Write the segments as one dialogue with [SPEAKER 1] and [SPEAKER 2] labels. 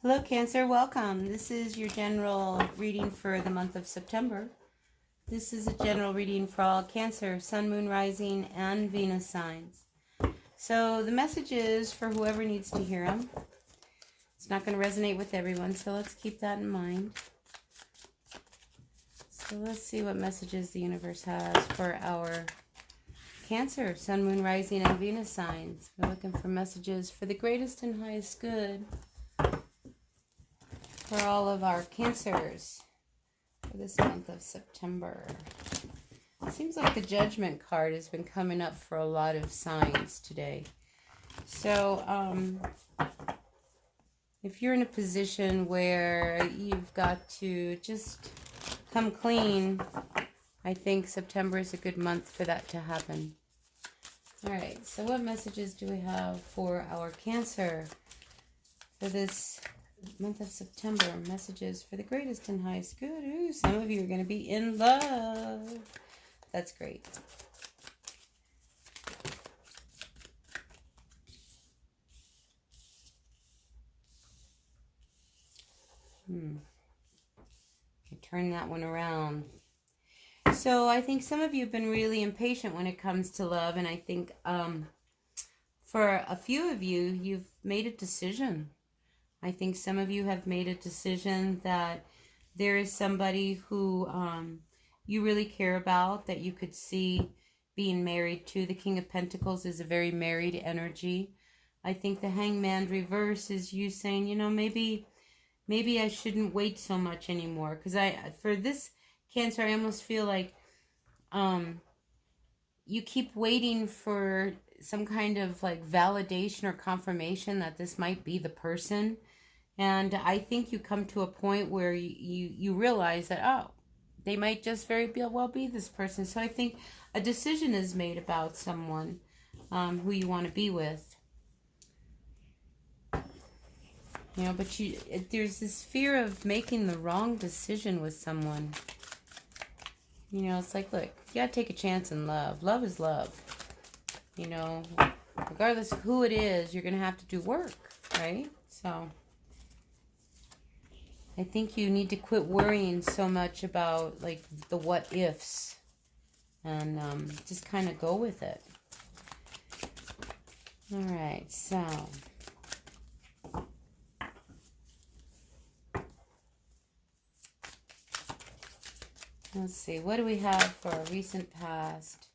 [SPEAKER 1] Hello, Cancer. Welcome. This is your general reading for the month of September. This is a general reading for all Cancer, Sun, Moon, Rising, and Venus signs. So the message is for whoever needs to hear them. It's not going to resonate with everyone, so let's keep that in mind. So let's see what messages the universe has for our Cancer, Sun, Moon, Rising, and Venus signs. We're looking for messages for the greatest and highest good for all of our Cancers for this month of September. It seems like the Judgment card has been coming up for a lot of signs today. So, if you're in a position where you've got to just come clean, I think September is a good month for that to happen. All right, so what messages do we have for our Cancer for this month of September? Messages for the greatest and highest good. Ooh, some of you are going to be in love. That's great. Okay, turn that one around. So I think some of you have been really impatient when it comes to love, and I think for a few of you, you've made a decision. I think some of you have made a decision that there is somebody who you really care about, that you could see being married to. The King of Pentacles is a very married energy. I think the Hangman reverse is you saying, you know, maybe I shouldn't wait so much anymore. Because for this Cancer, I almost feel like you keep waiting for some kind of like validation or confirmation that this might be the person. And I think you come to a point where you realize that, oh, they might just very well be this person. So I think a decision is made about someone who you want to be with. You know, but there's this fear of making the wrong decision with someone. You know, it's like, look, you gotta take a chance in love. Love is love. You know, regardless of who it is, you're gonna have to do work, right? So I think you need to quit worrying so much about like the what ifs and just kind of go with it. All right, so let's see, what do we have for a recent past?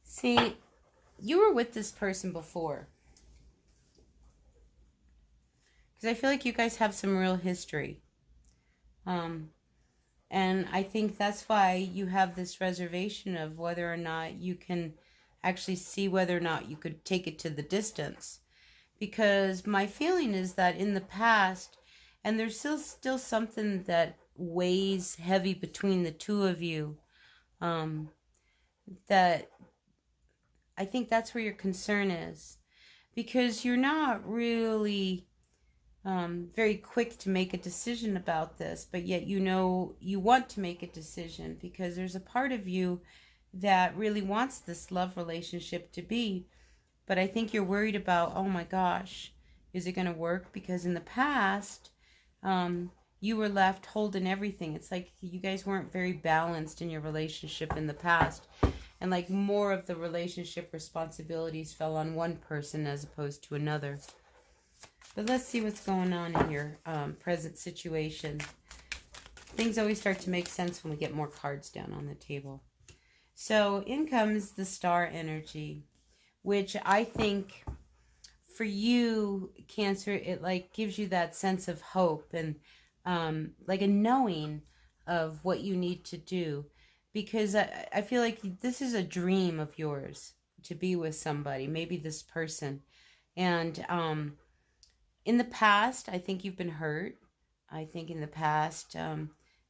[SPEAKER 1] See, you were with this person before. Because I feel like you guys have some real history. And I think that's why you have this reservation of whether or not you can actually see whether or not you could take it to the distance. Because my feeling is that in the past, and there's still something that weighs heavy between the two of you, that I think that's where your concern is. Because you're not really very quick to make a decision about this, but yet you know you want to make a decision because there's a part of you that really wants this love relationship to be. But I think you're worried about, oh my gosh, is it going to work? Because in the past, you were left holding everything. It's like you guys weren't very balanced in your relationship in the past. And like more of the relationship responsibilities fell on one person as opposed to another. But let's see what's going on in your present situation. Things always start to make sense when we get more cards down on the table. So in comes the Star energy, which I think for you, Cancer, it like gives you that sense of hope and like a knowing of what you need to do. Because I feel like this is a dream of yours to be with somebody, maybe this person. And in the past, I think you've been hurt. I think in the past,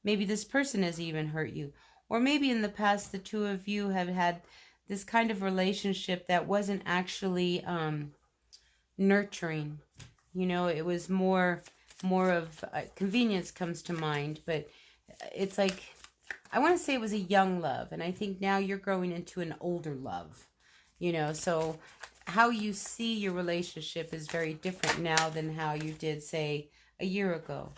[SPEAKER 1] maybe this person has even hurt you. Or maybe in the past, the two of you have had this kind of relationship that wasn't actually nurturing. You know, it was more of convenience comes to mind. But it's like, I want to say it was a young love. And I think now you're growing into an older love. So how you see your relationship is very different now than how you did, say, a year ago.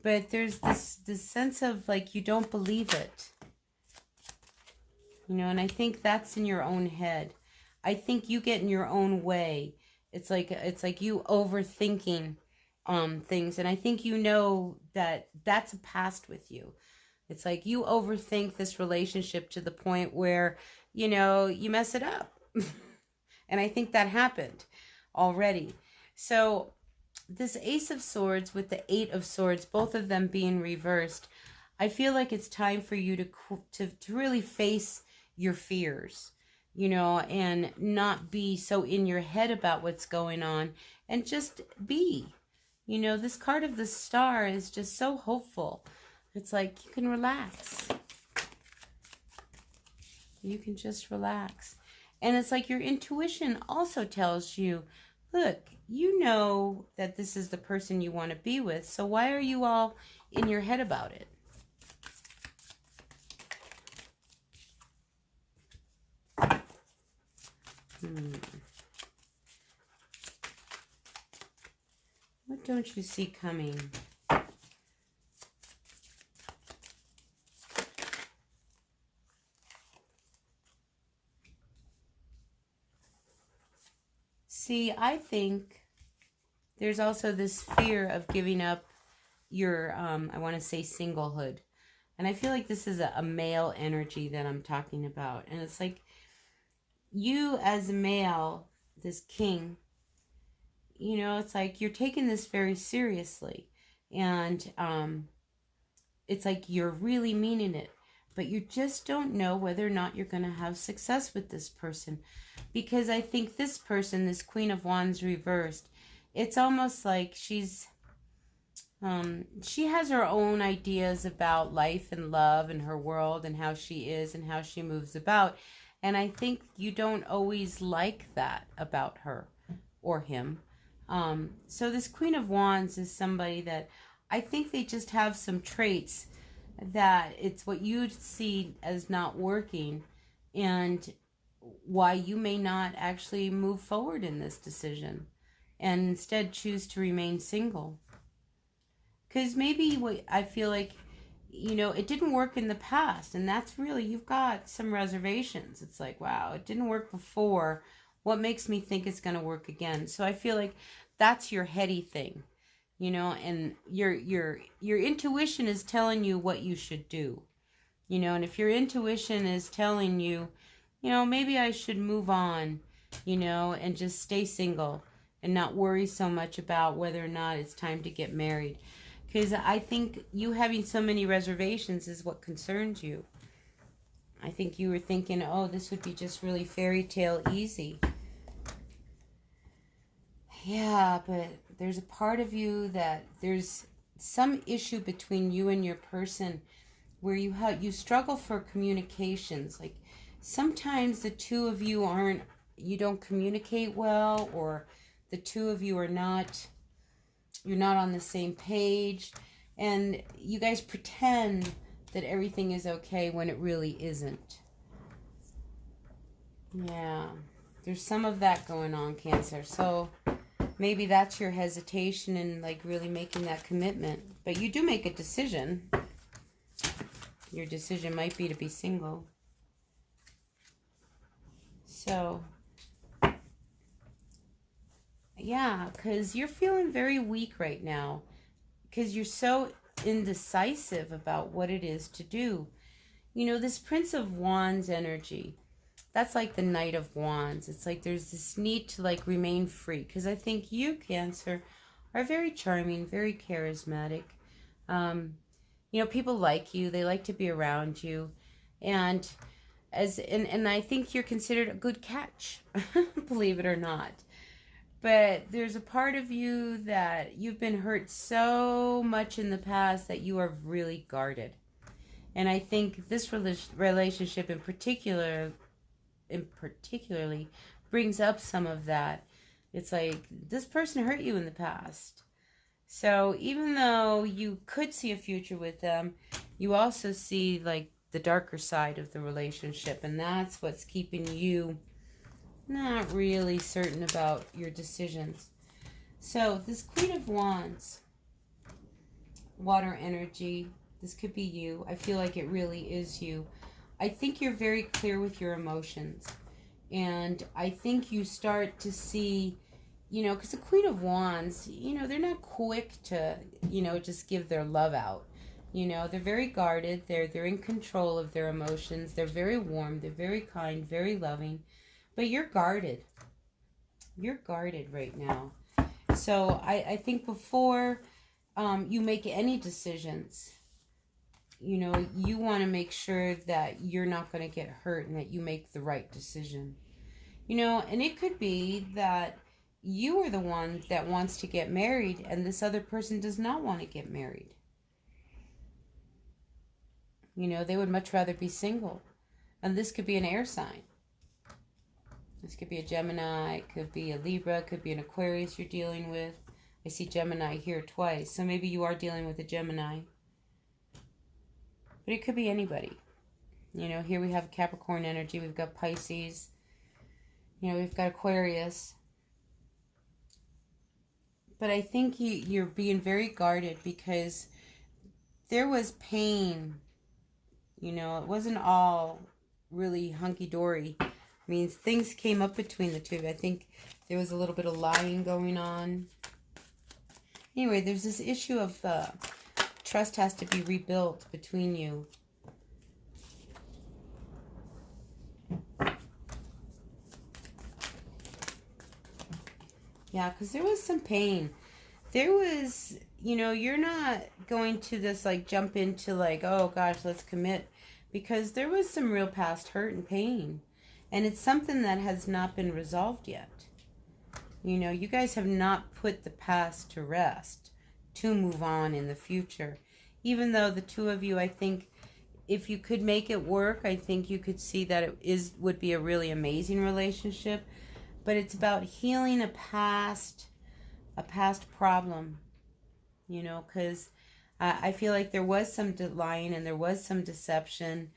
[SPEAKER 1] But there's this sense of like you don't believe it, and I think that's in your own head. I think you get in your own way. It's like you overthinking things, and I think that that's a past with you. It's like you overthink this relationship to the point where you mess it up. And I think that happened already. So this Ace of Swords with the Eight of Swords, both of them being reversed, I feel like it's time for you to really face your fears, and not be so in your head about what's going on, and just be. This card of the Star is just so hopeful. It's like you can relax. You can just relax. And it's like your intuition also tells you, look, you know that this is the person you want to be with, so why are you all in your head about it? What don't you see coming? See, I think there's also this fear of giving up your, I want to say singlehood. And I feel like this is a male energy that I'm talking about. And it's like you as a male, this king, it's like you're taking this very seriously. And it's like you're really meaning it. But you just don't know whether or not you're going to have success with this person. Because I think this person, this Queen of Wands reversed, it's almost like she has her own ideas about life and love and her world and how she is and how she moves about. And I think you don't always like that about her or him. So this Queen of Wands is somebody that I think they just have some traits that it's what you'd see as not working, and why you may not actually move forward in this decision and instead choose to remain single. Because maybe I feel like, it didn't work in the past, and that's really, you've got some reservations. It's like, wow, it didn't work before. What makes me think it's going to work again? So I feel like that's your heady thing. And your intuition is telling you what you should do, and if your intuition is telling you, maybe I should move on, and just stay single and not worry so much about whether or not it's time to get married. Because I think you having so many reservations is what concerns you. I think you were thinking, oh, this would be just really fairy tale easy. Yeah, but there's a part of you that there's some issue between you and your person where you struggle for communications. Like sometimes the two of you you don't communicate well, or the two of you you're not on the same page, and you guys pretend that everything is okay when it really isn't. Yeah, there's some of that going on, Cancer. So maybe that's your hesitation in like really making that commitment. But you do make a decision. Your decision might be to be single. So, yeah, because you're feeling very weak right now. Because you're so indecisive about what it is to do. This Prince of Wands energy, that's like the Knight of Wands. It's like there's this need to like remain free. Because I think you, Cancer, are very charming, very charismatic. People like you. They like to be around you. And I think you're considered a good catch, believe it or not. But there's a part of you that you've been hurt so much in the past that you are really guarded. And I think this relationship particularly brings up some of that. It's like this person hurt you in the past. So even though you could see a future with them, you also see like the darker side of the relationship, and that's what's keeping you not really certain about your decisions. So this Queen of Wands, water energy, this could be you. I feel like it really is you. I think you're very clear with your emotions. And I think you start to see, because the Queen of Wands, they're not quick to, just give their love out. They're very guarded. They're in control of their emotions. They're very warm. They're very kind, very loving. But you're guarded. You're guarded right now. So I think before you make any decisions, you want to make sure that you're not going to get hurt and that you make the right decision. And it could be that you are the one that wants to get married and this other person does not want to get married. They would much rather be single. And this could be an air sign. This could be a Gemini, it could be a Libra, it could be an Aquarius you're dealing with. I see Gemini here twice, so maybe you are dealing with a Gemini. But it could be anybody. Here we have Capricorn energy, we've got Pisces, we've got Aquarius. But I think you're being very guarded because there was pain. It wasn't all really hunky-dory. Means things came up between the two. I think there was a little bit of lying going on. Anyway, there's this issue of trust has to be rebuilt between you. Yeah, because there was some pain. There was, you're not going to this jump into oh gosh, let's commit. Because there was some real past hurt and pain. And it's something that has not been resolved yet. You guys have not put the past to rest to move on in the future. Even though the two of you, I think, if you could make it work, I think you could see that it would be a really amazing relationship. But it's about healing a past problem. Because I feel like there was some lying and there was some deception.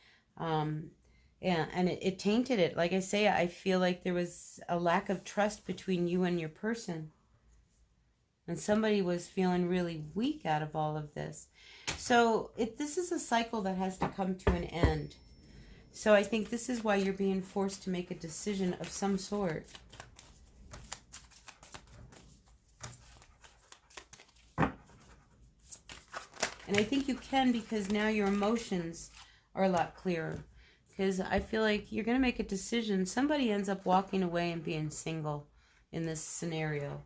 [SPEAKER 1] Yeah, and it tainted it. Like I say, I feel like there was a lack of trust between you and your person. And somebody was feeling really weak out of all of this. So this is a cycle that has to come to an end. So I think this is why you're being forced to make a decision of some sort. And I think you can because now your emotions are a lot clearer. Because I feel like you're going to make a decision. Somebody ends up walking away and being single in this scenario.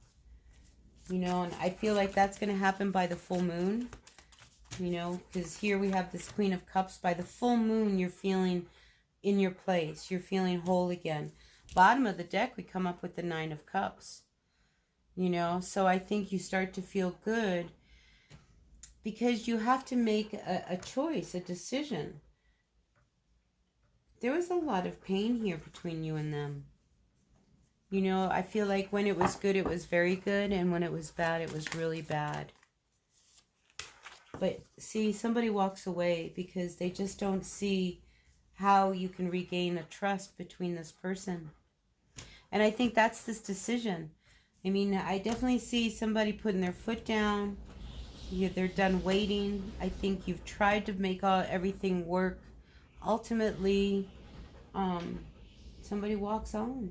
[SPEAKER 1] And I feel like that's going to happen by the full moon. Because here we have this Queen of Cups. By the full moon, you're feeling in your place. You're feeling whole again. Bottom of the deck, we come up with the Nine of Cups. So I think you start to feel good. Because you have to make a choice, a decision. There was a lot of pain here between you and them. I feel like when it was good, it was very good. And when it was bad, it was really bad. But see, somebody walks away because they just don't see how you can regain a trust between this person. And I think that's this decision. I definitely see somebody putting their foot down. They're done waiting. I think you've tried to make everything work. Ultimately, somebody walks on.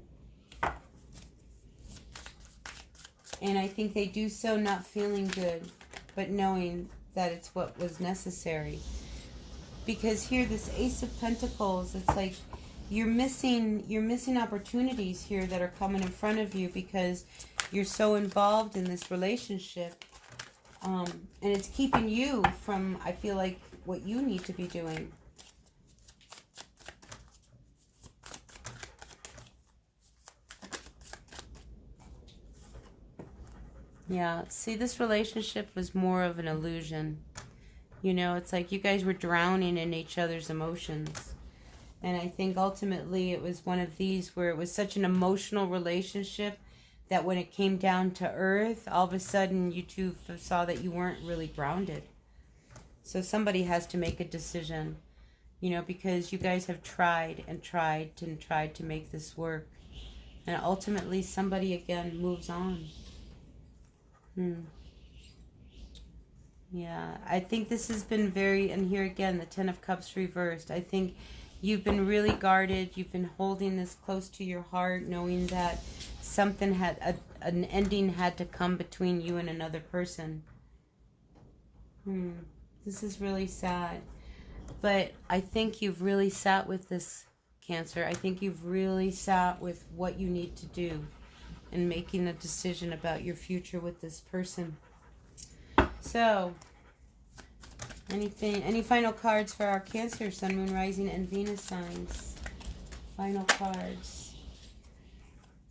[SPEAKER 1] And I think they do so not feeling good, but knowing that it's what was necessary. Because here, this Ace of Pentacles, it's like you're missing opportunities here that are coming in front of you because you're so involved in this relationship. And it's keeping you from, I feel like, what you need to be doing. Yeah, see, this relationship was more of an illusion. It's like you guys were drowning in each other's emotions. And I think ultimately it was one of these where it was such an emotional relationship that when it came down to earth, all of a sudden you two saw that you weren't really grounded. So somebody has to make a decision, because you guys have tried and tried and tried to make this work. And ultimately somebody again moves on. Yeah, I think this has been very, and here again, the Ten of Cups reversed. I think you've been really guarded. You've been holding this close to your heart, knowing that something an ending had to come between you and another person. This is really sad. But I think you've really sat with this, Cancer. I think you've really sat with what you need to do and making a decision about your future with this person. So, any final cards for our Cancer, Sun, Moon, Rising, and Venus signs? Final cards.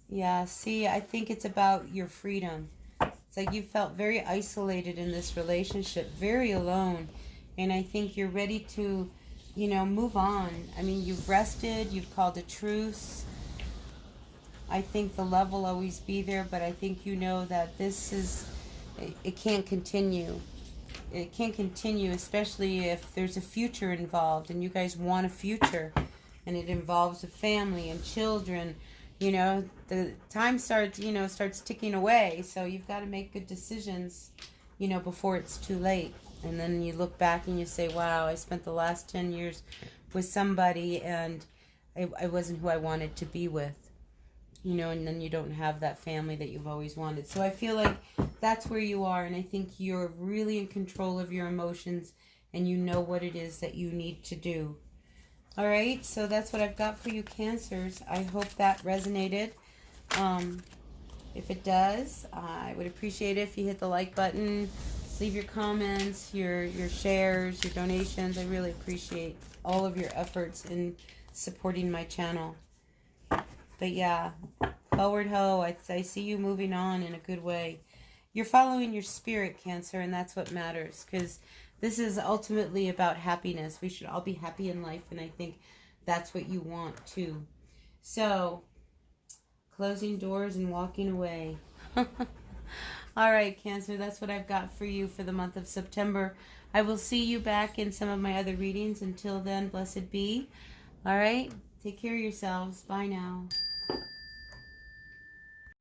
[SPEAKER 1] Yeah, see, I think it's about your freedom. It's like you felt very isolated in this relationship, very alone. And I think you're ready to, move on. I mean, you've rested, you've called a truce. I think the love will always be there, but I think you know that it can't continue. It can't continue, especially if there's a future involved and you guys want a future and it involves a family and children. The time starts ticking away, so you've got to make good decisions, before it's too late. And then you look back and you say, wow, I spent the last 10 years with somebody and I wasn't who I wanted to be with. And then you don't have that family that you've always wanted. So I feel like that's where you are, and I think you're really in control of your emotions and you know what it is that you need to do. All right, so that's what I've got for you, Cancers. I hope that resonated. If it does, I would appreciate it if you hit the like button, leave your comments, your shares, your donations. I really appreciate all of your efforts in supporting my channel. But yeah, forward ho, I see you moving on in a good way. You're following your spirit, Cancer, and that's what matters, because this is ultimately about happiness. We should all be happy in life, and I think that's what you want too. So, closing doors and walking away. All right, Cancer, that's what I've got for you for the month of September. I will see you back in some of my other readings. Until then, blessed be. All right, take care of yourselves. Bye now.